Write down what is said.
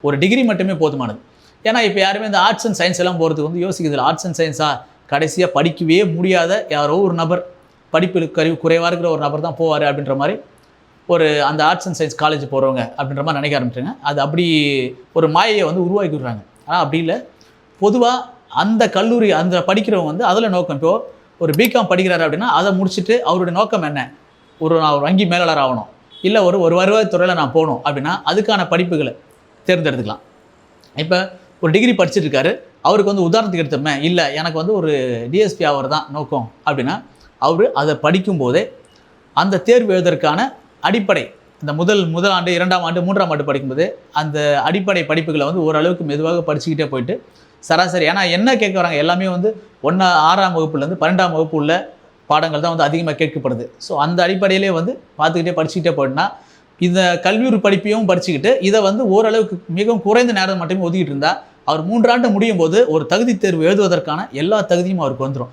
ஒரு டிகிரி மட்டுமே போதுமானது. ஏன்னா இப்போ யாருமே இந்த ஆர்ட்ஸ் அண்ட் சயின்ஸ் எல்லாம் போகிறதுக்கு வந்து யோசிக்குது. ஆர்ட்ஸ் அண்ட் சயின்ஸாக கடைசியாக படிக்கவே முடியாத யாரோ ஒரு நபர், படிப்பில் குறைவாக இருக்கிற ஒரு நபர் தான் போவார் அப்படின்ற மாதிரி ஒரு அந்த ஆர்ட்ஸ் அண்ட் சயின்ஸ் காலேஜ் போகிறவங்க அப்படின்ற மாதிரி நினைக்க ஆரம்பிச்சுங்க. அது அப்படி ஒரு மாயையை வந்து உருவாக்கி விடுறாங்க. ஆனால் அப்படி இல்லை. பொதுவாக அந்த கல்லூரி அந்த படிக்கிறவங்க வந்து அதில் நோக்கம். இப்போது ஒரு பிகாம் படிக்கிறாரு அப்படின்னா அதை முடிச்சுட்டு அவருடைய நோக்கம் என்ன? நான் ஒரு வங்கி மேலாளர் ஆகணும், இல்லை ஒரு வருவாய்த்துறையில் நான் போகணும் அப்படின்னா அதுக்கான படிப்புகளை தேர்ந்தெடுத்துக்கலாம். இப்போ ஒரு டிகிரி படிச்சுட்டு இருக்காரு, அவருக்கு வந்து உதாரணத்துக்கு எடுத்தோமே, இல்லை எனக்கு வந்து ஒரு டிஎஸ்பி ஆவர் தான் நோக்கம் அப்படின்னா அவர் அதை படிக்கும்போதே அந்த தேர்வு எழுதுறதுக்கான அடிப்படை இந்த முதல் ஆண்டு, 2ஆம் ஆண்டு, 3ஆம் ஆண்டு படிக்கும்போது அந்த அடிப்படை படிப்புகளை வந்து ஓரளவுக்கு மெதுவாக படிச்சுக்கிட்டே போயிட்டு சராசரி, ஏன்னா என்ன கேட்க வராங்க எல்லாமே வந்து 6ஆம் வகுப்புலேருந்து 12ஆம் வகுப்பு உள்ள பாடங்கள் தான் வந்து அதிகமாக கேட்கப்படுது. ஸோ அந்த அடிப்படையிலே வந்து பார்த்துக்கிட்டே படிச்சுக்கிட்டே போயிட்டுனா இந்த கல்வியூர் படிப்பையும் படிச்சுக்கிட்டு இதை வந்து ஓரளவுக்கு மிகவும் குறைந்த நேரம் மட்டுமே ஒதுக்கிட்டு இருந்தால் அவர் 3 ஆண்டு முடியும் போது ஒரு தகுதி தேர்வு எழுதுவதற்கான எல்லா தகுதியும் அவருக்கு வந்துடும்.